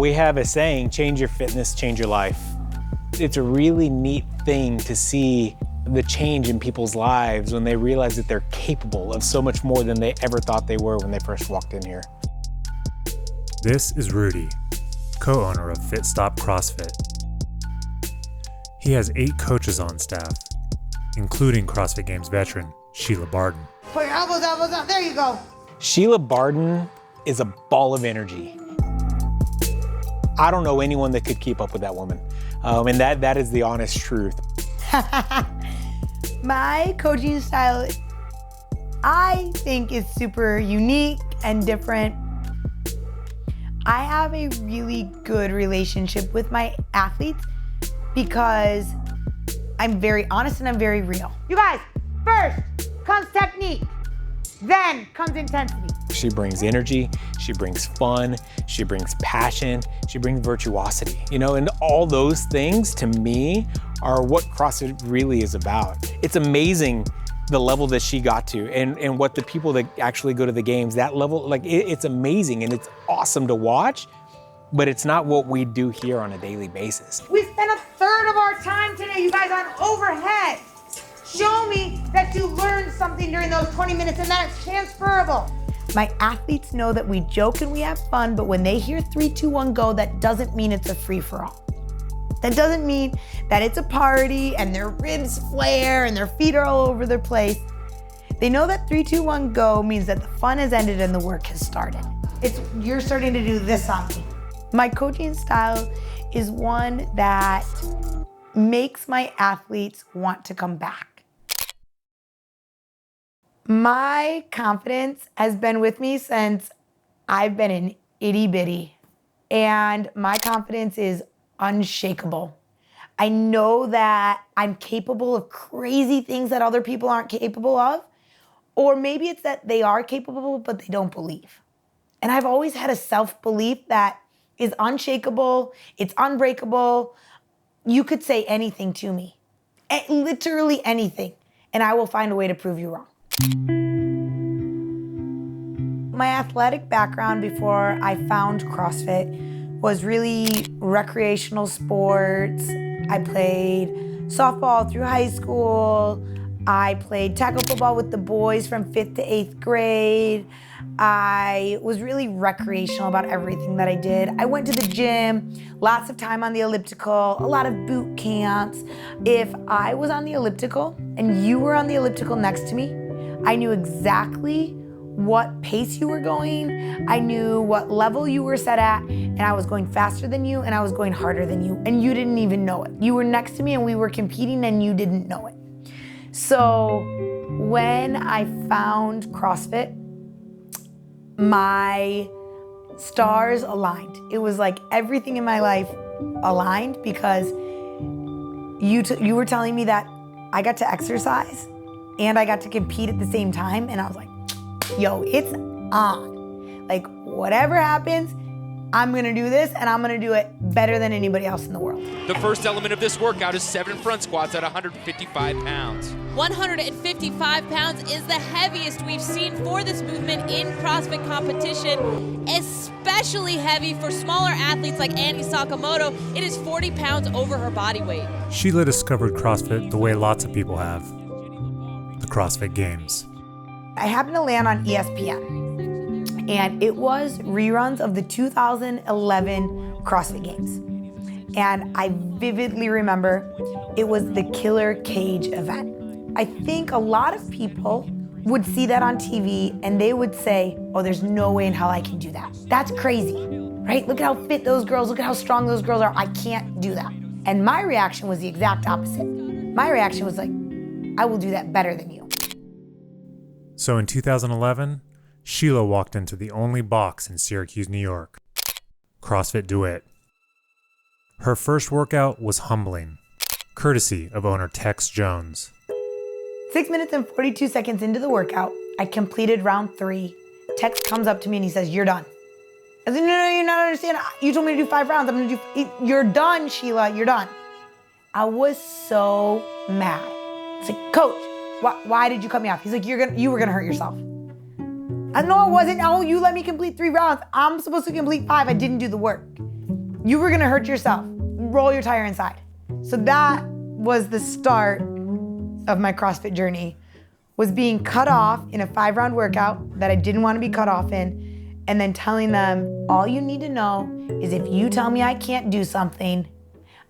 we have a saying, change your fitness, change your life. It's a really neat thing to see the change in people's lives when they realize that they're capable of so much more than they ever thought they were when they first walked in here. This is Rudy, co-owner of Fit Stop CrossFit. He has 8 coaches on staff, including CrossFit Games veteran Sheila Barden. Put your elbows out, there you go. Sheila Barden is a ball of energy. I don't know anyone that could keep up with that woman. And that is the honest truth. My coaching style, I think, is super unique and different. I have a really good relationship with my athletes because I'm very honest and I'm very real. You guys, first comes technique, then comes intensity. She brings energy, she brings fun, she brings passion, she brings virtuosity, and all those things to me are what CrossFit really is about. It's amazing the level that she got to and what the people that actually go to the games, that level, it's amazing and it's awesome to watch, but it's not what we do here on a daily basis. We spent a third of our time today, you guys, on overhead. Show me that you learned something during those 20 minutes and that it's transferable. My athletes know that we joke and we have fun, but when they hear 3, 2, 1, go, that doesn't mean it's a free-for-all. That doesn't mean that it's a party and their ribs flare and their feet are all over their place. They know that 3, 2, 1, go means that the fun has ended and the work has started. You're starting to do this on me. My coaching style is one that makes my athletes want to come back. My confidence has been with me since I've been an itty bitty, and my confidence is unshakable. I know that I'm capable of crazy things that other people aren't capable of, or maybe it's that they are capable, but they don't believe. And I've always had a self-belief that is unshakable, it's unbreakable. You could say anything to me, literally anything, and I will find a way to prove you wrong. My athletic background before I found CrossFit was really recreational sports. I played softball through high school. I played tackle football with the boys from 5th to 8th grade. I was really recreational about everything that I did. I went to the gym, lots of time on the elliptical, a lot of boot camps. If I was on the elliptical and you were on the elliptical next to me, I knew exactly what pace you were going. I knew what level you were set at, and I was going faster than you and I was going harder than you, and you didn't even know it. You were next to me and we were competing and you didn't know it. So when I found CrossFit, my stars aligned. It was like everything in my life aligned because you were telling me that I got to exercise and I got to compete at the same time, and I was like, yo, it's on. Like, whatever happens, I'm gonna do this, and I'm gonna do it better than anybody else in the world. The first element of this workout is 7 front squats at 155 pounds. 155 pounds is the heaviest we've seen for this movement in CrossFit competition, especially heavy for smaller athletes like Annie Sakamoto. It is 40 pounds over her body weight. Sheila discovered CrossFit the way lots of people have, the CrossFit Games. I happened to land on ESPN, and it was reruns of the 2011 CrossFit Games. And I vividly remember it was the Killer Cage event. I think a lot of people would see that on TV and they would say, oh, there's no way in hell I can do that. That's crazy, right? Look at how fit those girls, look at how strong those girls are. I can't do that. And my reaction was the exact opposite. My reaction was like, I will do that better than you. So in 2011, Sheila walked into the only box in Syracuse, New York, CrossFit Dewitt. Her first workout was humbling, courtesy of owner Tex Jones. 6 minutes and 42 seconds into the workout, I completed round 3. Tex comes up to me and he says, you're done. I said, no, you're not understanding. You told me to do 5 rounds. I'm gonna do, you're done, Sheila, you're done. I was so mad. It's like, coach, why did you cut me off? He's like, you were gonna hurt yourself. I said, no, I wasn't. Oh, you let me complete 3 rounds. I'm supposed to complete 5. I didn't do the work. you were gonna hurt yourself. Roll your tire inside. So that was the start of my CrossFit journey, was being cut off in a 5-round workout that I didn't want to be cut off in, and then telling them, all you need to know is if you tell me I can't do something,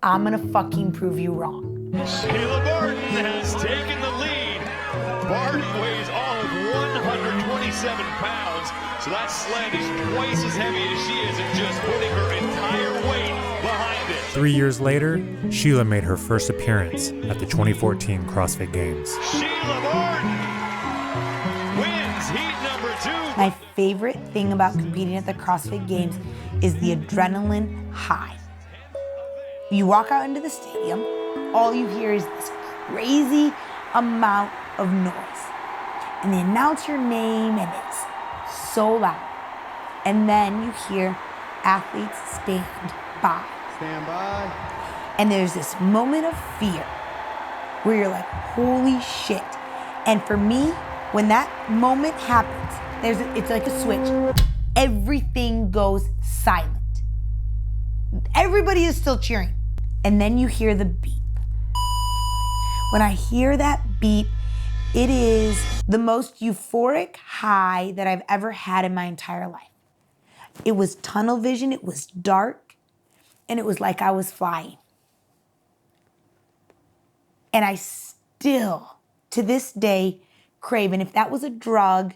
I'm gonna fucking prove you wrong. Sheila Barden has taken the lead. Barden weighs all of 127 pounds, so that sled is twice as heavy as she is and just putting her entire weight behind it. 3 years later, Sheila made her first appearance at the 2014 CrossFit Games. Sheila Barden wins heat number 2. My favorite thing about competing at the CrossFit Games is the adrenaline high. You walk out into the stadium, all you hear is this crazy amount of noise. And they announce your name and it's so loud. And then you hear athletes stand by. Stand by. And there's this moment of fear where you're like, holy shit. And for me, when that moment happens, it's like a switch. Everything goes silent. Everybody is still cheering. And then you hear the beep. When I hear that beep, it is the most euphoric high that I've ever had in my entire life. It was tunnel vision, it was dark, and it was like I was flying. And I still, to this day, crave, and if that was a drug,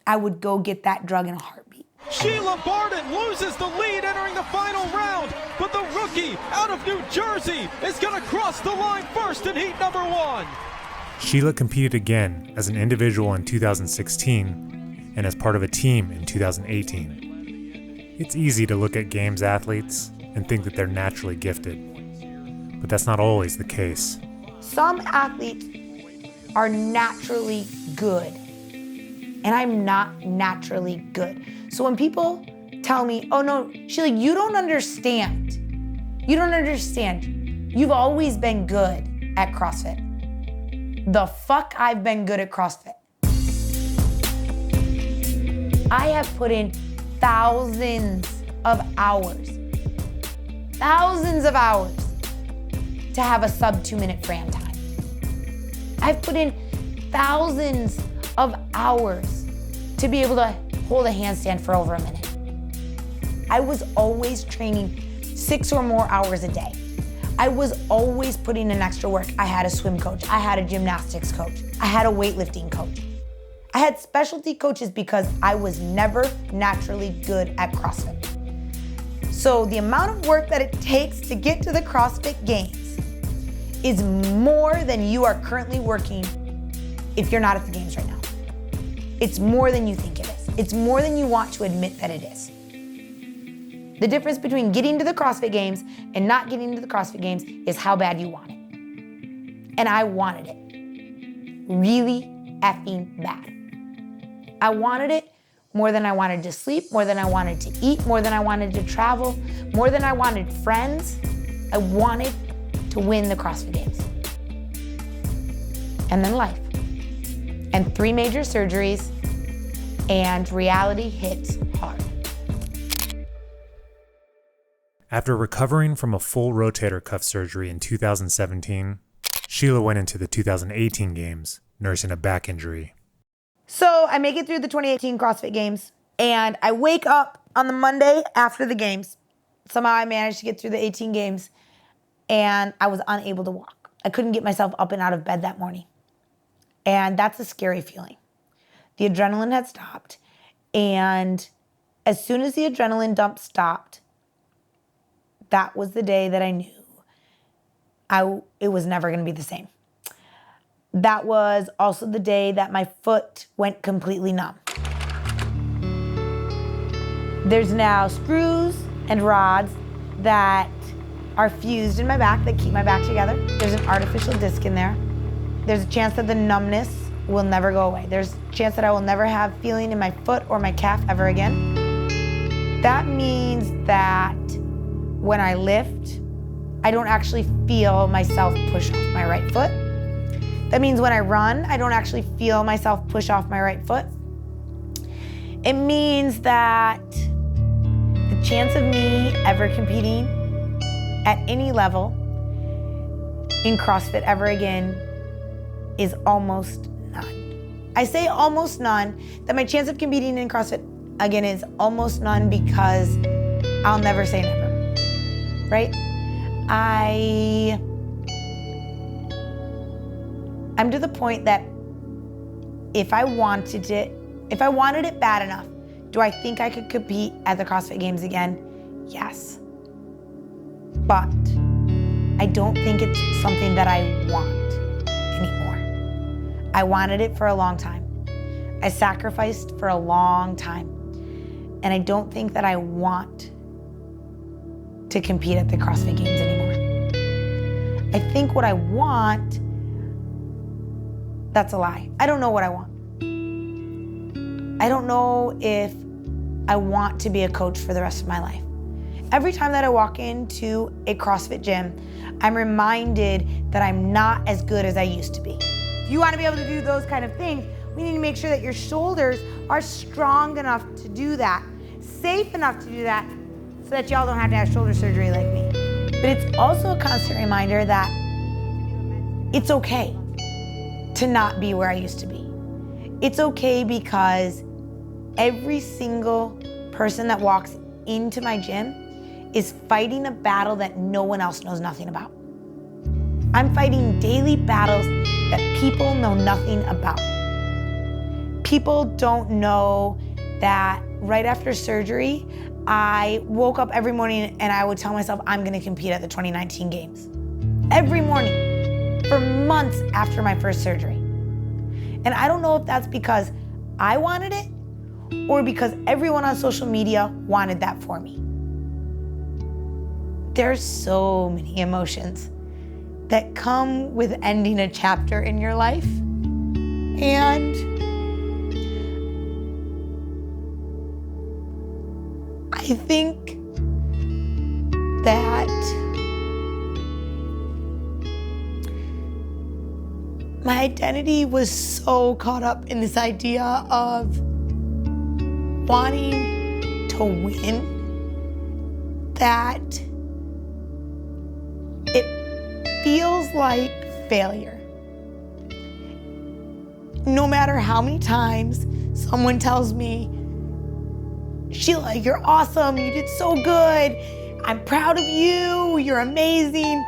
I would go get that drug in a heartbeat. Sheila Barden loses the lead entering the final round, but the rookie out of New Jersey is going to cross the line first in heat number 1. Sheila competed again as an individual in 2016 and as part of a team in 2018. It's easy to look at Games athletes and think that they're naturally gifted, but that's not always the case. Some athletes are naturally good, and I'm not naturally good. So when people tell me, oh no, Sheila, you don't understand. You don't understand. You've always been good at CrossFit. The fuck I've been good at CrossFit. I have put in thousands of hours to have a sub 2-minute Fran time. I've put in thousands of hours to be able to hold a handstand for over a minute. I was always training 6 or more hours a day. I was always putting in extra work. I had a swim coach, I had a gymnastics coach, I had a weightlifting coach. I had specialty coaches because I was never naturally good at CrossFit. So the amount of work that it takes to get to the CrossFit Games is more than you are currently working if you're not at the Games right now. It's more than you think it is. It's more than you want to admit that it is. The difference between getting to the CrossFit Games and not getting to the CrossFit Games is how bad you want it. And I wanted it really effing bad. I wanted it more than I wanted to sleep, more than I wanted to eat, more than I wanted to travel, more than I wanted friends. I wanted to win the CrossFit Games. And then life. And 3 major surgeries, and reality hits hard. After recovering from a full rotator cuff surgery in 2017, Sheila went into the 2018 Games nursing a back injury. So I make it through the 2018 CrossFit Games, and I wake up on the Monday after the Games. Somehow I managed to get through the 18 Games, and I was unable to walk. I couldn't get myself up and out of bed that morning. And that's a scary feeling. The adrenaline had stopped, and as soon as the adrenaline dump stopped, that was the day that I knew it was never going to be the same. That was also the day that my foot went completely numb. There's now screws and rods that are fused in my back that keep my back together. There's an artificial disc in there. There's a chance that the numbness will never go away. There's a chance that I will never have feeling in my foot or my calf ever again. That means that when I lift, I don't actually feel myself push off my right foot. That means when I run, I don't actually feel myself push off my right foot. It means that the chance of me ever competing at any level in CrossFit ever again is almost none. I say almost none, that my chance of competing in CrossFit again is almost none because I'll never say never, right? I'm to the point that if I wanted it bad enough, do I think I could compete at the CrossFit Games again? Yes. But I don't think it's something that I want anymore. I wanted it for a long time. I sacrificed for a long time. And I don't think that I want to compete at the CrossFit Games anymore. I think what I want, that's a lie. I don't know what I want. I don't know if I want to be a coach for the rest of my life. Every time that I walk into a CrossFit gym, I'm reminded that I'm not as good as I used to be. If you want to be able to do those kind of things, we need to make sure that your shoulders are strong enough to do that, safe enough to do that, so that y'all don't have to have shoulder surgery like me. But it's also a constant reminder that it's okay to not be where I used to be. It's okay because every single person that walks into my gym is fighting a battle that no one else knows nothing about. I'm fighting daily battles that people know nothing about. People don't know that right after surgery, I woke up every morning and I would tell myself I'm gonna compete at the 2019 Games. Every morning, for months after my first surgery. And I don't know if that's because I wanted it or because everyone on social media wanted that for me. There's so many emotions that come with ending a chapter in your life. And I think that my identity was so caught up in this idea of wanting to win that it feels like failure. No matter how many times someone tells me, Sheila, you're awesome, you did so good, I'm proud of you, you're amazing,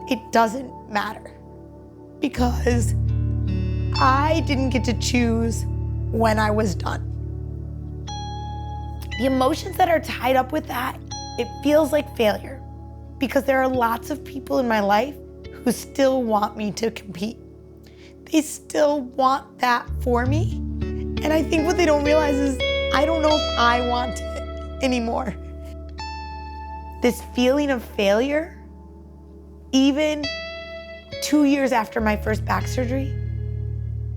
it doesn't matter. Because I didn't get to choose when I was done. The emotions that are tied up with that, it feels like failure because there are lots of people in my life who still want me to compete. They still want that for me. And I think what they don't realize is I don't know if I want it anymore. This feeling of failure, even 2 years after my first back surgery,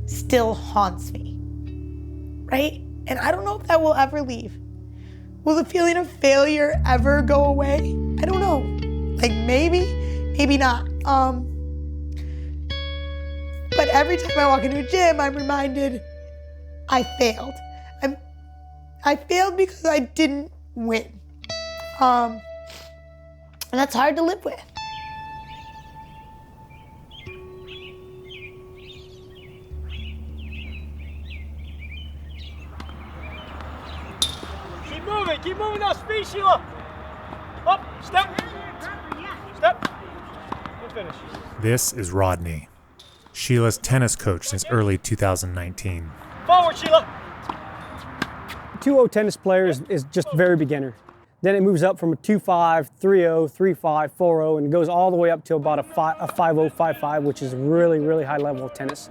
still haunts me, right? And I don't know if that will ever leave. Will the feeling of failure ever go away? I don't know. Like maybe not. But every time I walk into a gym, I'm reminded I failed. I failed because I didn't win. And that's hard to live with. Keep moving now, speed, Sheila. Up, step, step, and finish. This is Rodney, Sheila's tennis coach since early 2019. Forward, Sheila. 2-0 tennis player is just very beginner. Then it moves up from a 2-5, 3-0, 3-5, 4-0, and goes all the way up to about a 5-0, 5-5, which is really, really high level of tennis.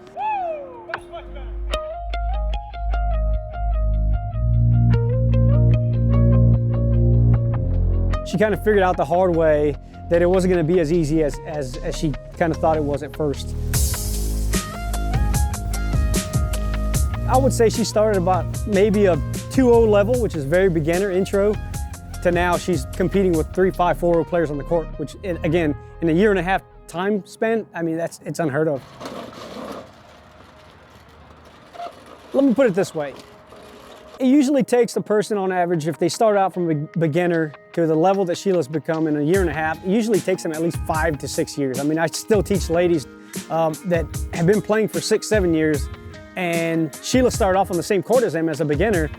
She kind of figured out the hard way that it wasn't going to be as easy as she kind of thought it was at first. I would say she started about maybe a 2-0 level, which is very beginner intro, to now she's competing with 3-5, 4-0 players on the court, which again, in a year and a half time span, I mean, it's unheard of. Let me put it this way. It usually takes the person on average, if they start out from a beginner to the level that Sheila's become in a year and a half, it usually takes them at least 5 to 6 years. I mean, I still teach ladies that have been playing for 6, 7 years, and Sheila started off on the same court as them as a beginner,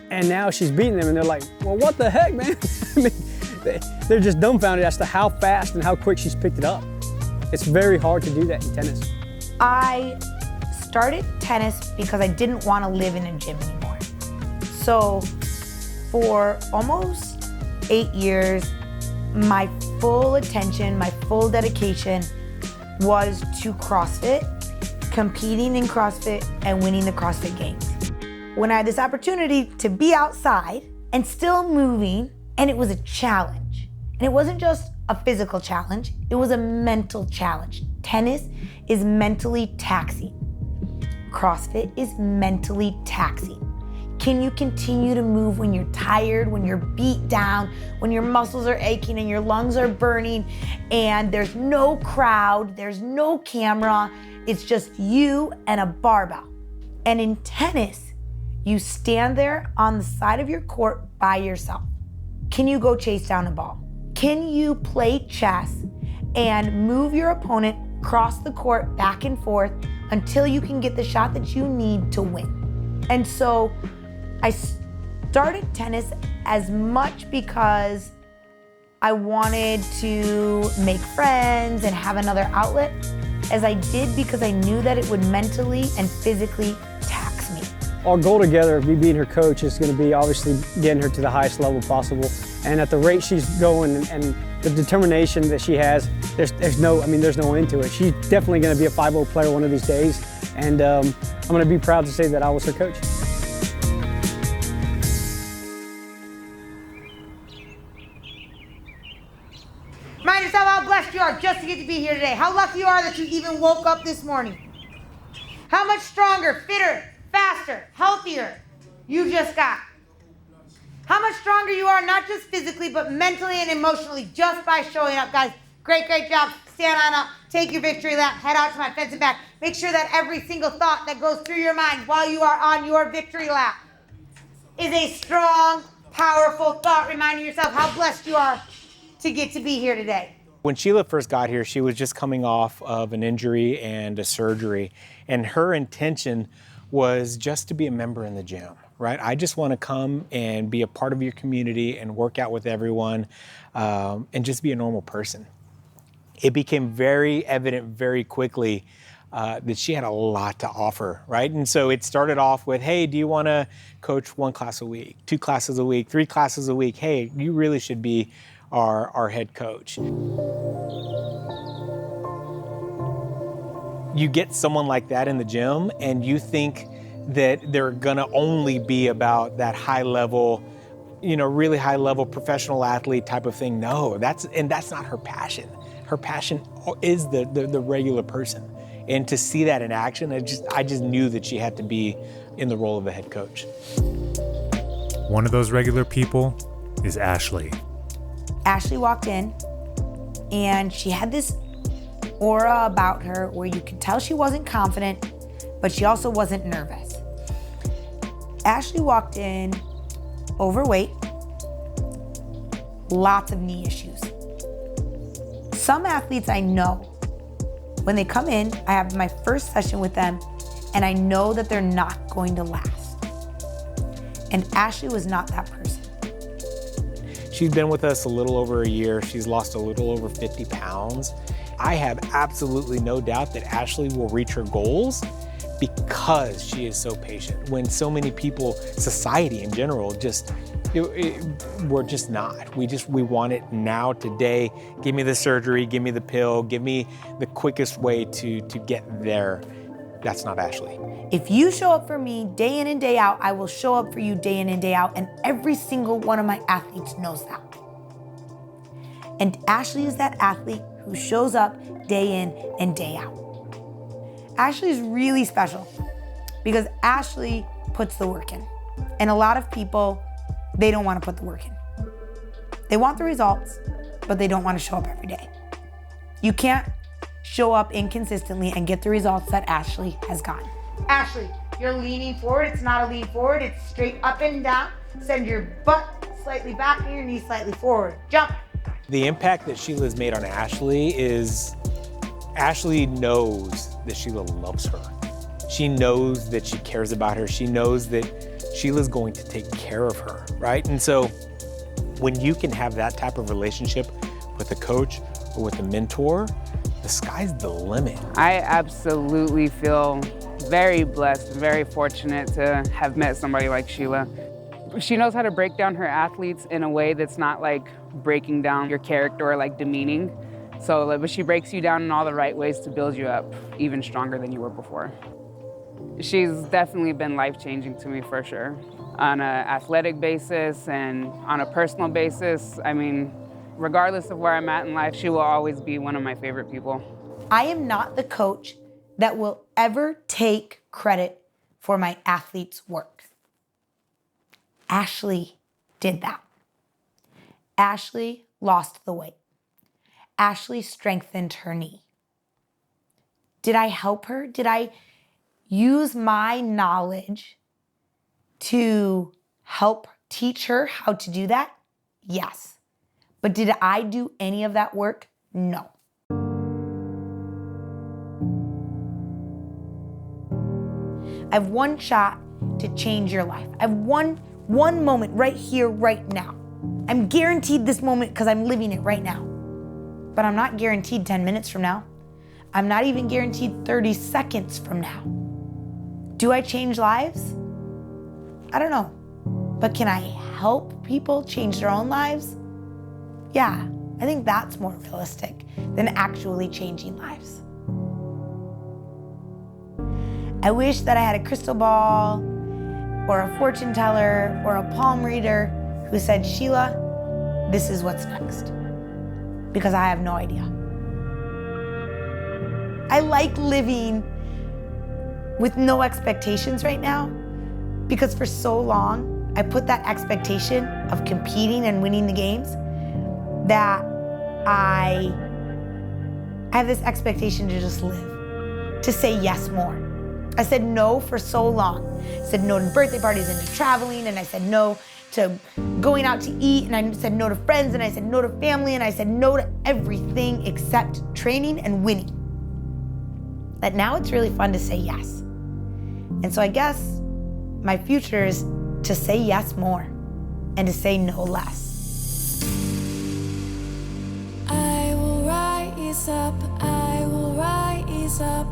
and now she's beating them, and they're like, well, what the heck, man? I mean, they're just dumbfounded as to how fast and how quick she's picked it up. It's very hard to do that in tennis. I started tennis because I didn't want to live in a gym anymore. So for almost 8 years, my full attention, my full dedication was to CrossFit, competing in CrossFit and winning the CrossFit Games. When I had this opportunity to be outside and still moving, and it was a challenge. And it wasn't just a physical challenge, it was a mental challenge. Tennis is mentally taxing. CrossFit is mentally taxing. Can you continue to move when you're tired, when you're beat down, when your muscles are aching and your lungs are burning and there's no crowd, there's no camera, it's just you and a barbell. And in tennis, you stand there on the side of your court by yourself. Can you go chase down a ball? Can you play chess and move your opponent across the court back and forth until you can get the shot that you need to win? And so I started tennis as much because I wanted to make friends and have another outlet as I did because I knew that it would mentally and physically tax me. Our goal together, me being her coach, is going to be obviously getting her to the highest level possible. And at the rate she's going and the determination that she has, there's no end to it. She's definitely going to be a 5-0 player one of these days. And I'm going to be proud to say that I was her coach. Remind yourself how blessed you are just to get to be here today. How lucky you are that you even woke up this morning. How much stronger, fitter, faster, healthier you just got. How much stronger you are, not just physically, but mentally and emotionally, just by showing up, guys. Great, great job. Stand on up, take your victory lap, head out to my fence and back. Make sure that every single thought that goes through your mind while you are on your victory lap is a strong, powerful thought, reminding yourself how blessed you are to get to be here today. When Sheila first got here, she was just coming off of an injury and a surgery, and her intention was just to be a member in the gym, right? I just want to come and be a part of your community and work out with everyone and just be a normal person. It became very evident very quickly that she had a lot to offer, right? And so it started off with, hey, do you want to coach 1 class a week, 2 classes a week, 3 classes a week? Hey, you really should be our head coach. You get someone like that in the gym and you think that they're gonna only be about that high level, really high level professional athlete type of thing. No, that's not her passion. Her passion is the regular person. And to see that in action, I just knew that she had to be in the role of a head coach. One of those regular people is Ashley. Ashley walked in and she had this aura about her where you could tell she wasn't confident, but she also wasn't nervous. Ashley walked in overweight, lots of knee issues. Some athletes I know, when they come in, I have my first session with them and I know that they're not going to last. And Ashley was not that person. She's been with us a little over a year. She's lost a little over 50 pounds. I have absolutely no doubt that Ashley will reach her goals because she is so patient. When so many people, society in general, we're just not. We want it now, today. Give me the surgery, give me the pill, give me the quickest way to get there. That's not Ashley. If you show up for me day in and day out, I will show up for you day in and day out, and every single one of my athletes knows that. And Ashley is that athlete who shows up day in and day out. Ashley is really special because Ashley puts the work in. And a lot of people, they don't want to put the work in. They want the results, but they don't want to show up every day. You can't show up inconsistently and get the results that Ashley has gotten. Ashley, You're leaning forward. It's not a lean forward. It's straight up and down. Send your butt slightly back and your knee slightly forward. Jump. The impact that Sheila's made on Ashley is, Ashley knows that Sheila loves her. She knows that she cares about her. She knows that Sheila's going to take care of her, right? And so when you can have that type of relationship with a coach or with a mentor, the sky's the limit. I absolutely feel very blessed, very fortunate to have met somebody like Sheila. She knows how to break down her athletes in a way that's not like breaking down your character or like demeaning. So, but she breaks you down in all the right ways to build you up even stronger than you were before. She's definitely been life-changing to me for sure. On an athletic basis and on a personal basis, I mean, regardless of where I'm at in life, she will always be one of my favorite people. I am not the coach that will ever take credit for my athlete's work. Ashley did that. Ashley lost the weight. Ashley strengthened her knee. Did I help her? Did I use my knowledge to help teach her how to do that? Yes. But did I do any of that work? No. I have one shot to change your life. I have one moment right here, right now. I'm guaranteed this moment because I'm living it right now. But I'm not guaranteed 10 minutes from now. I'm not even guaranteed 30 seconds from now. Do I change lives? I don't know. But can I help people change their own lives? Yeah, I think that's more realistic than actually changing lives. I wish that I had a crystal ball or a fortune teller or a palm reader who said, Sheila, this is what's next. Because I have no idea. I like living with no expectations right now because for so long, I put that expectation of competing and winning the games that I have this expectation to just live, to say yes more. I said no for so long. I said no to birthday parties and to traveling, and I said no to going out to eat, and I said no to friends, and I said no to family, and I said no to everything except training and winning. But now it's really fun to say yes. And so I guess my future is to say yes more and to say no less. I will rise up, I will rise up.